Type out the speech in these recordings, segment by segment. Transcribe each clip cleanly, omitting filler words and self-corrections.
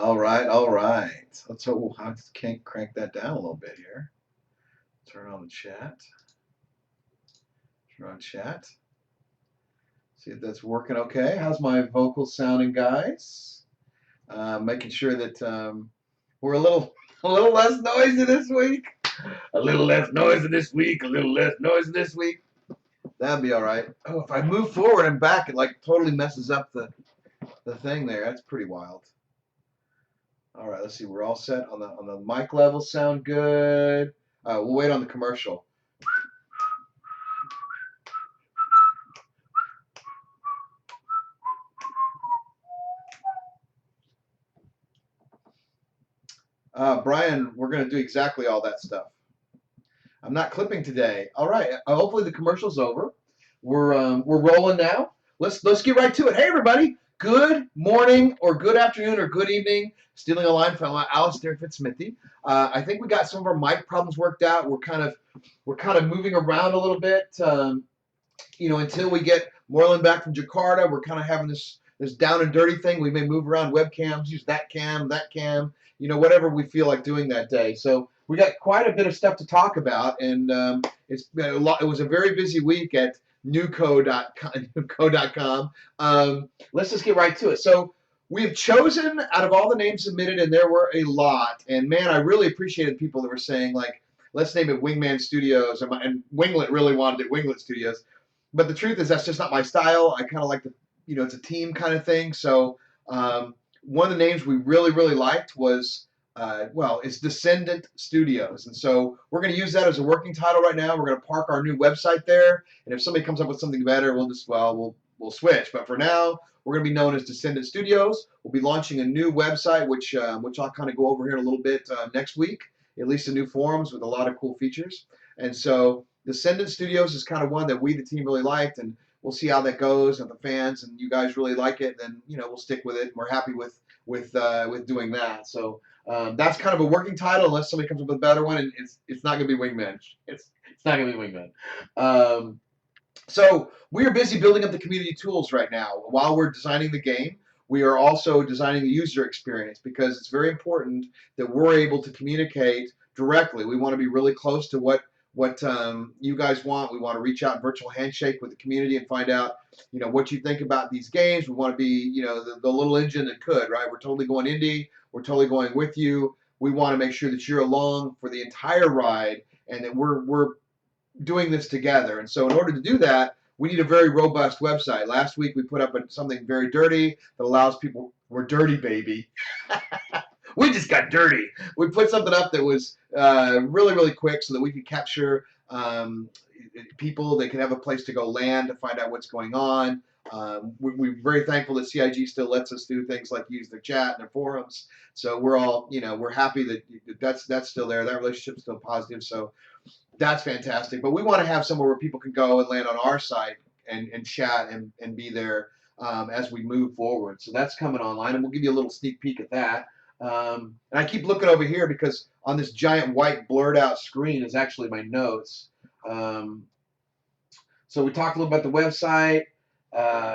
All right, all right. Let's hope I can crank that down a little bit here. Turn on the chat. Turn on chat. See if that's working okay. How's my vocals sounding, guys? Making sure that we're a little less noisy this week. A little less noisy this week. A little less noisy this week. That'd be all right. Oh, if I move forward and back, it like totally messes up the thing there. That's pretty wild. All right, let's see. We're all set on the mic level. Sound good. We'll wait on the commercial. Brian, we're going to do exactly all that stuff. I'm not clipping today. All right. Hopefully the commercial's over. We're rolling now. Let's get right to it. Hey everybody. Good morning or good afternoon or good evening. Stealing a line from Alistair Fitzsmithy. I think we got some of our mic problems worked out. We're kind of moving around a little bit. Until we get Moreland back from Jakarta, we're kind of having this down and dirty thing. We may move around webcams, use that cam, whatever we feel like doing that day. So we got quite a bit of stuff to talk about, and it's been a lot. It was a very busy week at newco.com. Let's just get right to it. So we have chosen out of all the names submitted, and there were a lot. And man, I really appreciated people that were saying like, let's name it Wingman Studios, and Winglet really wanted it Winglet Studios. But the truth is that's just not my style. I kind of like it's a team kind of thing. So one of the names we really, really liked was, it's Descendent Studios. And so we're going to use that as a working title right now. We're going to park our new website there. And if somebody comes up with something better, we'll switch. But for now, we're going to be known as Descendent Studios. We'll be launching a new website, which I'll kind of go over here in a little bit next week, at least a new forums with a lot of cool features. And so Descendant Studios is kind of one that we, the team, really liked, and we'll see how that goes. And the fans and you guys really like it, then we'll stick with it. We're happy with doing that. So that's kind of a working title, unless somebody comes up with a better one. And it's not going to be Wingman. It's not going to be Wingman. So we are busy building up the community tools right now. While we're designing the game, we are also designing the user experience, because it's very important that we're able to communicate directly. We want to be really close to what you guys want. We want to reach out and virtual handshake with the community and find out, what you think about these games. We want to be, the little engine that could, right? We're totally going indie. We're totally going with you. We want to make sure that you're along for the entire ride and that we're doing this together. And so in order to do that, we need a very robust website. Last week we put up something very dirty that allows people, we're dirty, baby. We just got dirty. We put something up that was really, really quick so that we could capture people. They could have a place to go land to find out what's going on. We're very thankful that CIG still lets us do things like use their chat and their forums. So we're all, we're happy that that's still there. That relationship's still positive. So that's fantastic. But we want to have somewhere where people can go and land on our site and chat and be there as we move forward. So that's coming online, and we'll give you a little sneak peek at that. And I keep looking over here because on this giant white blurred out screen is actually my notes. So we talked a little about the website.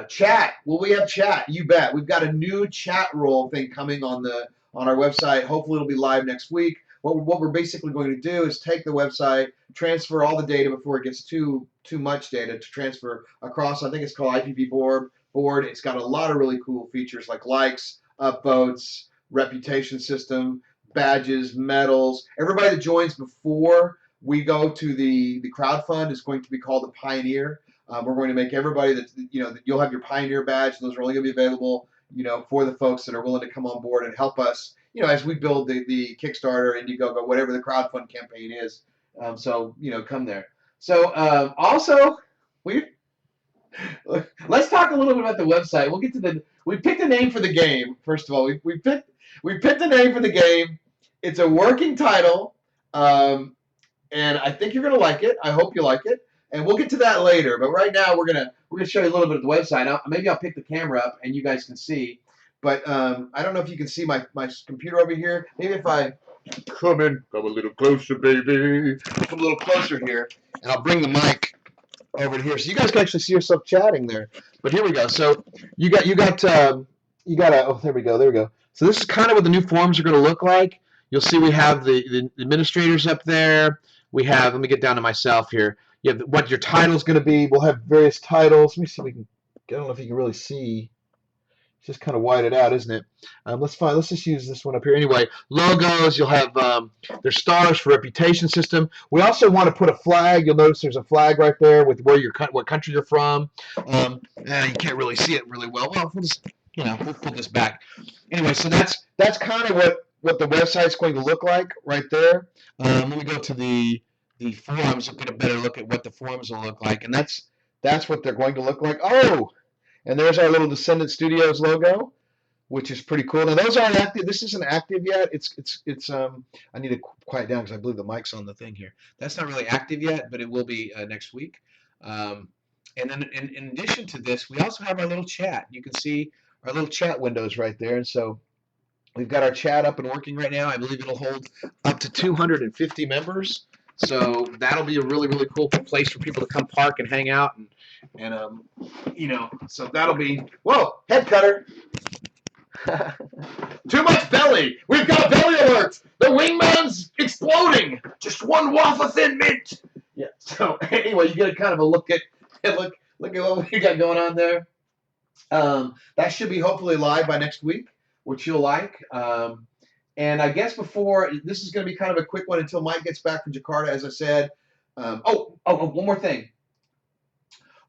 Chat. Well, we have chat. You bet. We've got a new chat role thing coming on our website. Hopefully it'll be live next week. What we're basically going to do is take the website, transfer all the data before it gets too much data to transfer across. I think it's called IPv4 board. It's got a lot of really cool features like likes, upvotes, reputation system, badges, medals. Everybody that joins before we go to the crowdfund is going to be called a pioneer. We're going to make everybody that you'll have your pioneer badge. Those are only going to be available, for the folks that are willing to come on board and help us, as we build the Kickstarter, Indiegogo, whatever the crowdfund campaign is. So come there. So also let's talk a little bit about the website. We'll get to we picked a name for the game. First of all, we picked a name for the game. It's a working title, and I think you're gonna like it. I hope you like it, and we'll get to that later. But right now, we're gonna show you a little bit of the website. Maybe I'll pick the camera up and you guys can see. But I don't know if you can see my computer over here. Maybe if I come a little closer, baby. Come a little closer here, and I'll bring the mic over to here, so you guys can actually see yourself chatting there. But here we go. So you got oh, there we go. So this is kind of what the new forums are going to look like. You'll see we have the administrators up there. We have, let me get down to myself here. You have what your title is going to be. We'll have various titles. Let me see if we can, I don't know if you can really see. It's just kind of whited out, isn't it? Let's just use this one up here. Anyway, logos, you'll have there's stars for reputation system. We also want to put a flag. You'll notice there's a flag right there with what country you're from. You can't really see it really well. Well, we'll pull this back. Anyway, so that's kind of what the website's going to look like right there. Let me go to the forums and get a better look at what the forums will look like, and that's what they're going to look like. Oh, and there's our little Descendent Studios logo, which is pretty cool. Now those aren't active. This isn't active yet. It's I need to quiet down because I believe the mic's on the thing here. That's not really active yet, but it will be next week. And then in addition to this, we also have our little chat. You can see our little chat windows right there. And so we've got our chat up and working right now. I believe it'll hold up to 250 members. So that'll be a really, really cool place for people to come park and hang out so that'll be, whoa, head cutter. Too much belly. We've got belly alert. The Wingman's exploding. Just one waffle thin mint. Yeah. So anyway, you get a kind of a look at what we got going on there. That should be hopefully live by next week, which you'll like. And I guess before this is going to be kind of a quick one until Mike gets back from Jakarta, as I said. One more thing.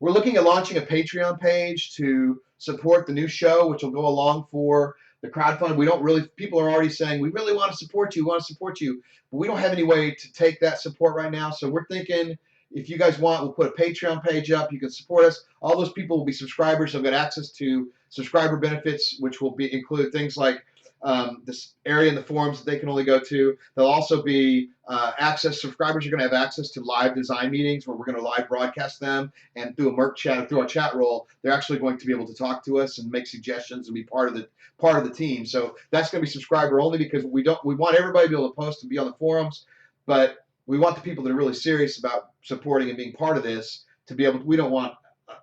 We're looking at launching a Patreon page to support the new show, which will go along for the crowdfund. People are already saying, we really want to support you, but we don't have any way to take that support right now. So we're thinking, if you guys want, we'll put a Patreon page up. You can support us. All those people will be subscribers. They'll get access to subscriber benefits, which will include things like this area in the forums that they can only go to. There'll also be subscribers are going to have access to live design meetings where we're going to live broadcast them, and through a Merc chat, through our chat roll, they're actually going to be able to talk to us and make suggestions and be part of the team. So that's going to be subscriber only, because we want everybody to be able to post and be on the forums, but we want the people that are really serious about supporting and being part of this to be able to, we don't want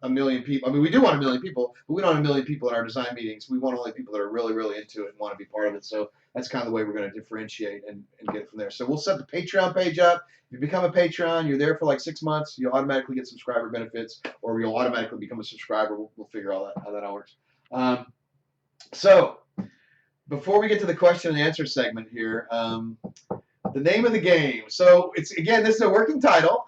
a million people. I mean, we do want a million people, but we don't want a million people in our design meetings. We want only people that are really, really into it and want to be part of it. So that's kind of the way we're going to differentiate and get it from there. So we'll set the Patreon page up. If you become a Patreon, you're there for like 6 months, you'll automatically get subscriber benefits, or you'll automatically become a subscriber. We'll figure how that all works. So before we get to the question and answer segment here, the name of the game. So this is a working title.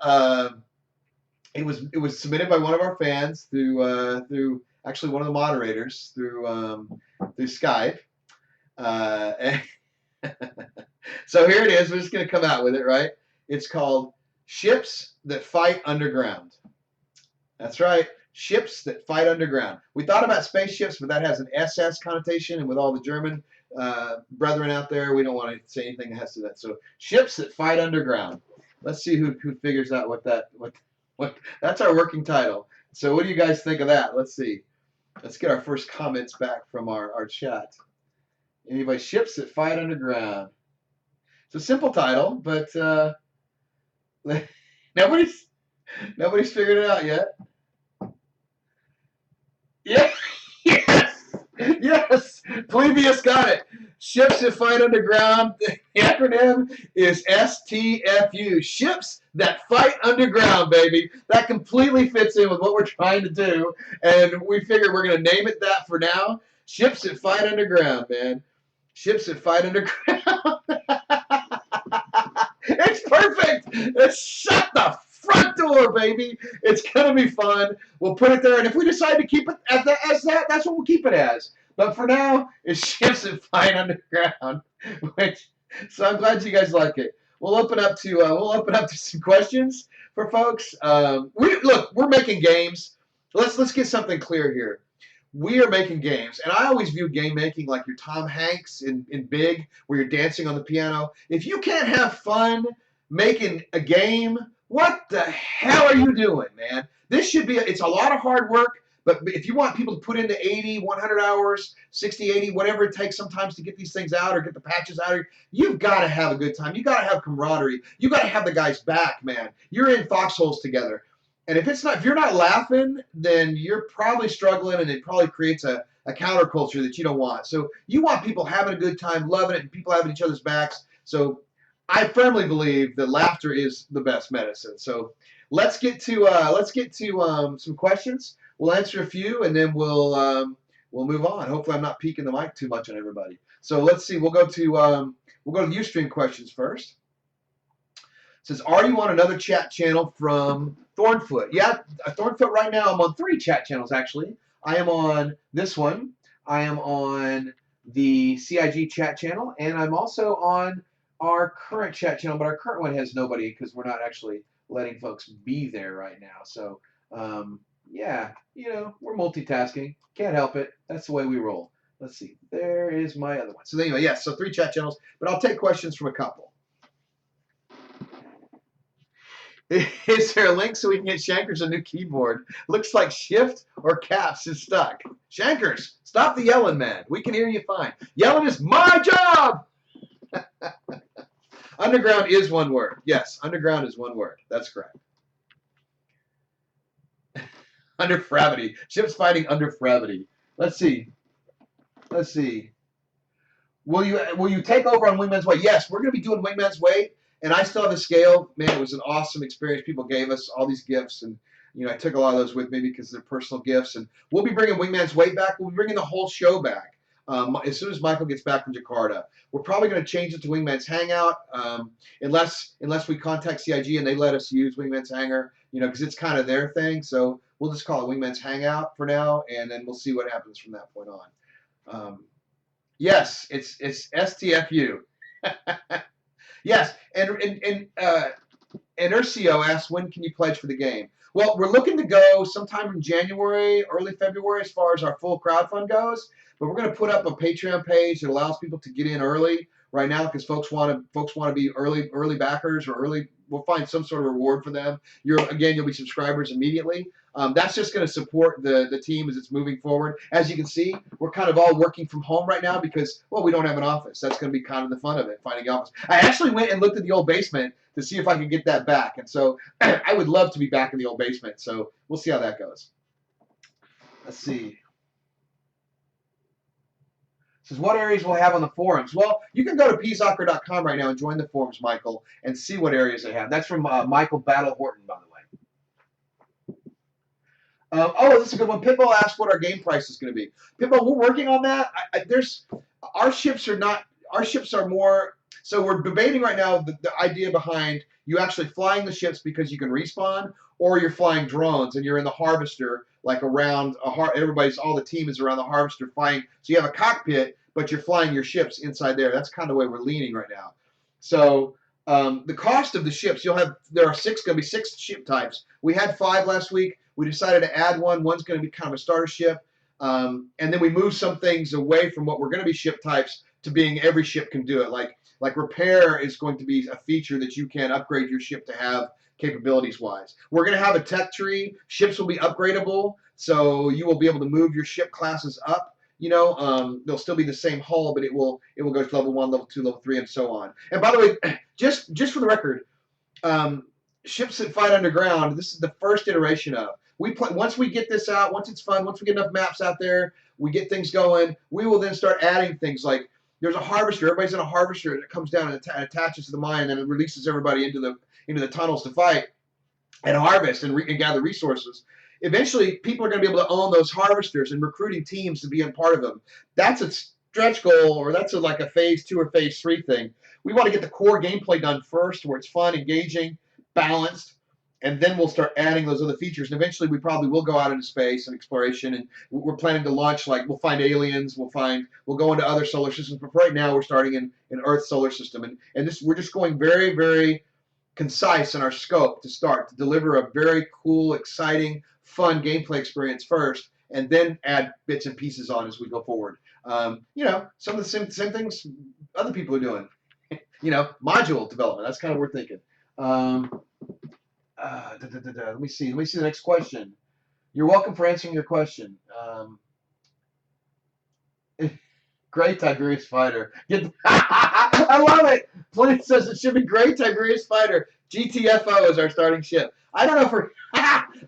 It was submitted by one of our fans through actually one of the moderators through Skype. So here it is. We're just going to come out with it, right? It's called Ships That Fight Underground. That's right. Ships That Fight Underground. We thought about spaceships, but that has an SS connotation, and with all the German brethren out there, we don't want to say anything that has to do that. So Ships That Fight Underground. Let's see who figures out what that's our working title. So what do you guys think of that? Let's see. Let's get our first comments back from our chat. Anybody? Ships That Fight Underground. It's a simple title, but nobody's figured it out yet. Yeah. Yes. Plebius got it. Ships That Fight Underground. The acronym is STFU. Ships That Fight Underground, baby. That completely fits in with what we're trying to do, and we figured we're going to name it that for now. Ships That Fight Underground, man. Ships That Fight Underground. It's perfect. It's shut the front door, baby. It's gonna be fun. We'll put it there, and if we decide to keep it as that, that's what we'll keep it as. But for now, it's Ships That Fight Underground. So I'm glad you guys like it. We'll open up to some questions for folks. We're making games. Let's get something clear here. We are making games, and I always view game making like your Tom Hanks in Big, where you're dancing on the piano. If you can't have fun making a game, what the hell are you doing, man? This should be, it's a lot of hard work, but if you want people to put into 80, 100 hours, 60, 80, whatever it takes sometimes to get these things out or get the patches out, you've got to have a good time. You got to have camaraderie. You got to have the guys back, man. You're in foxholes together. And if you're not laughing, then you're probably struggling, and it probably creates a counterculture that you don't want. So you want people having a good time, loving it, and people having each other's backs. So I firmly believe that laughter is the best medicine. So let's get to some questions. We'll answer a few, and then we'll move on. Hopefully, I'm not peeking the mic too much on everybody. So let's see. We'll go to Ustream questions first. It says, are you on another chat channel from Thornfoot? Yeah, Thornfoot right now. I'm on 3 chat channels, actually. I am on this one. I am on the CIG chat channel, and I'm also on our current chat channel, but our current one has nobody because we're not actually letting folks be there right now. So, yeah, we're multitasking. Can't help it. That's the way we roll. Let's see. There is my other one. So anyway, yes, so 3 chat channels, but I'll take questions from a couple. Is there a link so we can get Shankers a new keyboard? Looks like Shift or Caps is stuck. Shankers, stop the yelling, man. We can hear you fine. Yelling is my job. Underground is one word. Yes, underground is one word. That's correct. Under gravity. Ships fighting under gravity. Let's see. Will you take over on Wingman's Way? Yes, we're going to be doing Wingman's Way, and I still have the scale. Man, it was an awesome experience. People gave us all these gifts, and I took a lot of those with me because they're personal gifts. And we'll be bringing Wingman's Way back. We'll be bringing the whole show back as soon as Michael gets back from Jakarta. We're probably going to change it to Wingman's Hangout, unless we contact CIG and they let us use Wingman's Hangar, because it's kind of their thing. So we'll just call it Wingman's Hangout for now, and then we'll see what happens from that point on. Yes, it's STFU. Yes, and Ercio asks, when can you pledge for the game? Well, we're looking to go sometime in January, early February, as far as our full crowdfund goes. But we're going to put up a Patreon page that allows people to get in early right now because folks want to be early backers or early. We'll find some sort of reward for them. You'll be subscribers immediately. That's just going to support the team as it's moving forward. As you can see, we're kind of all working from home right now because, well, we don't have an office. That's going to be kind of the fun of it, finding an office. I actually went and looked at the old basement to see if I could get that back. And so I would love to be back in the old basement. So we'll see how that goes. Let's see. It says, what areas we'll have on the forums? Well, you can go to pzocker.com right now and join the forums, Michael, and see what areas they have. That's from Michael Battle Horton, by the way. This is a good one. Pitbull asked what our game price is going to be. Pitbull, we're working on that. Our ships are more. So we're debating right now the idea behind you actually flying the ships because you can respawn, or you're flying drones and you're in the harvester, like around all the team is around the harvester flying. So you have a cockpit, but you're flying your ships inside there. That's kind of the way we're leaning right now. So the cost of the ships, there are going to be 6 ship types. We had 5 last week. We decided to add one. One's going to be kind of a starter ship. And then we moved some things away from what were going to be ship types to being every ship can do it. Like repair is going to be a feature that you can upgrade your ship to have capabilities-wise. We're going to have a tech tree. Ships will be upgradable, so you will be able to move your ship classes up. They'll still be the same hull, but it will go to level 1, level 2, level 3, and so on. And by the way, just for the record, ships that fight underground, this is the first iteration of. Once we get this out, once it's fun, once we get enough maps out there, we get things going, we will then start adding things like there's a harvester. Everybody's in a harvester that comes down and attaches to the mine, and then it releases everybody into the tunnels to fight and harvest and gather resources. Eventually, people are going to be able to own those harvesters and recruiting teams to be a part of them. That's a stretch goal, or that's like a phase 2 or phase 3 thing. We want to get the core gameplay done first, where it's fun, engaging, balanced, and then we'll start adding those other features. And eventually, we probably will go out into space and exploration. And we're planning to launch, we'll find aliens, we'll go into other solar systems. But right now, we're starting in Earth's solar system, and we're just going very, very concise in our scope to deliver a very cool, exciting, fun gameplay experience first, and then add bits and pieces on as we go forward. Some of the same things other people are doing. Module development. That's kind of what we're thinking. Let me see the next question. You're welcome for answering your question. Great Tiberius Fighter. I love it. Flint says it should be Great Tiberius Fighter. GTFO is our starting ship. I don't know if we're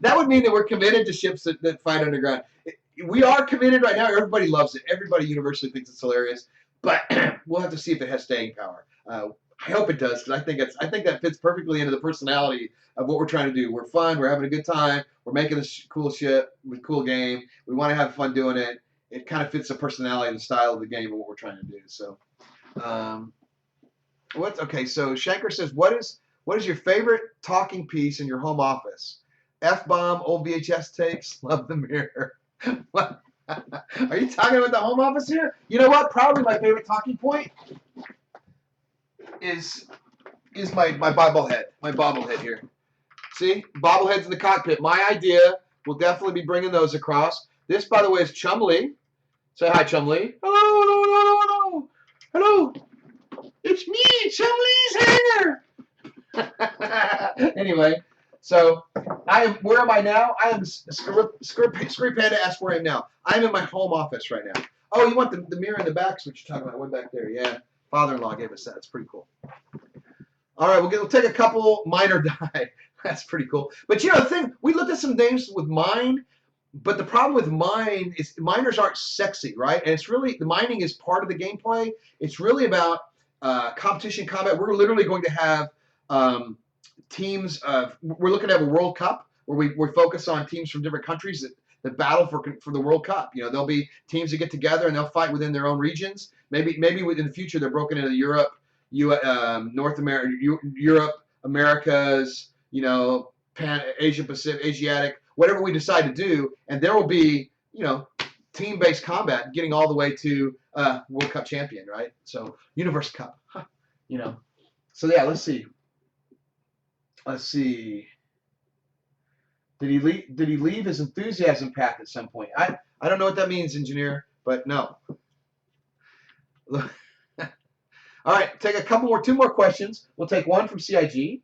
that would mean that we're committed to ships that fight underground. We are committed right now. Everybody loves it. Everybody universally thinks it's hilarious, but we'll have to see if it has staying power. I hope it does, because I think that fits perfectly into the personality of what we're trying to do. We're fun. We're having a good time. We're making this cool shit with cool game. We want to have fun doing it. It kind of fits the personality and the style of the game and what we're trying to do. So, what's okay? So Shanker says, what is your favorite talking piece in your home office? F-bomb, old VHS tapes, love the mirror. What? Are you talking about the home office here? You know what? Probably my favorite talking point is my bobblehead here. See, bobbleheads in the cockpit. My idea. We'll definitely be bringing those across. This, by the way, is Chumley. Say hi, Chumley. Hello, hello, hello, hello. Hello. It's me, Chumley's hanger. Anyway, so where am I now? I am Screw Panda asks where I am now. I'm in my home office right now. Oh, you want the mirror in the back? Is what you're talking about. Way back there. Yeah. Father-in-law gave us that. It's pretty cool. All right, we'll take a couple minor die. That's pretty cool. But you know the thing, we looked at some names with mine, but the problem with mine is miners aren't sexy, right? And it's really, the mining is part of the gameplay. It's really about competition combat. We're literally going to have teams of, we're looking to have a World Cup where we focus on teams from different countries that battle for the World Cup. You know, there'll be teams that get together and they'll fight within their own regions. Maybe in the future they're broken into Europe, North America, Europe, Americas, you know, Asia Pacific, Asiatic, whatever we decide to do, and there will be, you know, team-based combat getting all the way to World Cup champion, right? So Universe Cup, you know. So yeah, let's see. Did he leave his enthusiasm path at some point? I don't know what that means, engineer, but no. All right, take two more questions. We'll take one from CIG.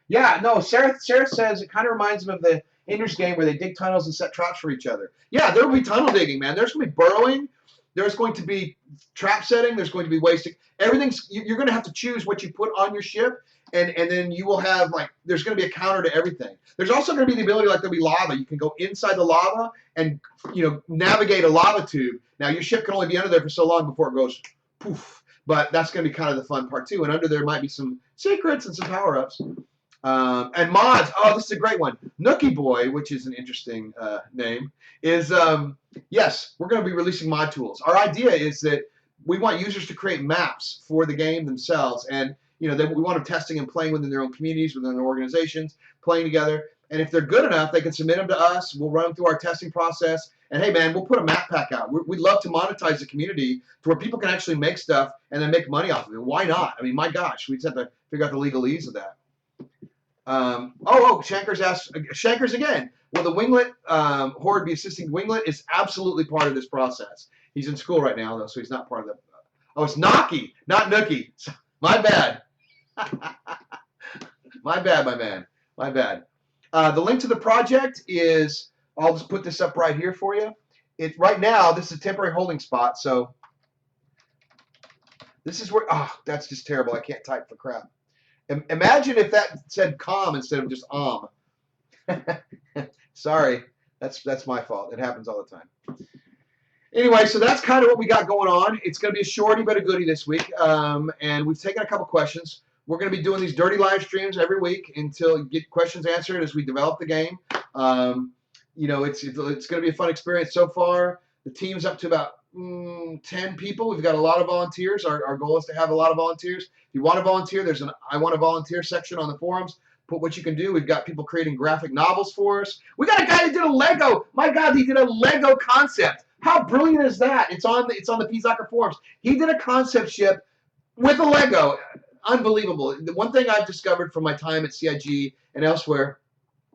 Yeah, no, Sarah says it kind of reminds them of the Ender's Game where they dig tunnels and set traps for each other. Yeah, there will be tunnel digging, man. There's going to be burrowing. There's going to be trap setting. There's going to be wasting. Everything's, you're going to have to choose what you put on your ship, and then you will have, like, there's going to be a counter to everything. There's also going to be the ability, like, there'll be lava. You can go inside the lava and, you know, navigate a lava tube. Now, your ship can only be under there for so long before it goes poof. But that's going to be kind of the fun part, too. And under there might be some secrets and some power-ups. And mods. Oh, this is a great one. Nookie Boy, which is an interesting name, is, yes, we're going to be releasing mod tools. Our idea is that we want users to create maps for the game themselves. And, you know, we want them testing and playing within their own communities, within their organizations, playing together. And if they're good enough, they can submit them to us. We'll run them through our testing process. And hey, man, we'll put a map pack out. We'd love to monetize the community to where people can actually make stuff and then make money off of it. Why not? I mean, my gosh, we just have to figure out the legalese of that. Shankers again. Will the Winglet Horde be assisting Winglet? Is absolutely part of this process. He's in school right now, though, so he's not part of the. Oh, it's Naki, not Nookie. My bad. My bad, my man. My bad. The link to the project is, I'll just put this up right here for you. Right now, this is a temporary holding spot, so this is where, oh, that's just terrible. I can't type for crap. Imagine if that said com instead of just Sorry, that's my fault. It happens all the time. Anyway, so that's kind of what we got going on. It's going to be a shorty but a goodie this week, and we've taken a couple questions. We're going to be doing these dirty live streams every week until you get questions answered as we develop the game. You know, it's going to be a fun experience so far. The team's up to about 10 people. We've got a lot of volunteers. Our goal is to have a lot of volunteers. If you want to volunteer, there's an I want to volunteer section on the forums. Put what you can do. We've got people creating graphic novels for us. We got a guy that did a Lego. My God, he did a Lego concept. How brilliant is that? It's on the P-Soccer forums. He did a concept ship with a Lego. Unbelievable. The one thing I've discovered from my time at CIG and elsewhere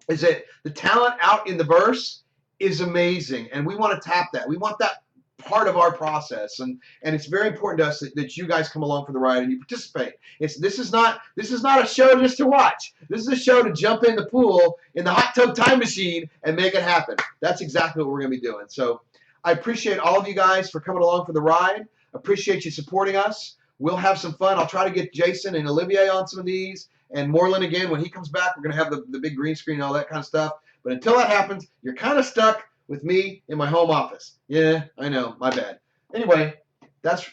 is that the talent out in the verse is amazing, and we want to tap that. We want that part of our process, and it's very important to us that you guys come along for the ride and you participate. This is not a show just to watch. This is a show to jump in the pool in the hot tub time machine and make it happen. That's exactly what we're going to be doing. So I appreciate all of you guys for coming along for the ride. Appreciate you supporting us. We'll have some fun. I'll try to get Jason and Olivier on some of these, and Moreland again. When he comes back, we're going to have the big green screen and all that kind of stuff. But until that happens, you're kind of stuck with me in my home office. Yeah, I know. My bad. Anyway, that's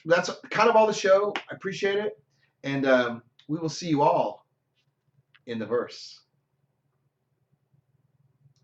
kind of all the show. I appreciate it. And we will see you all in the verse.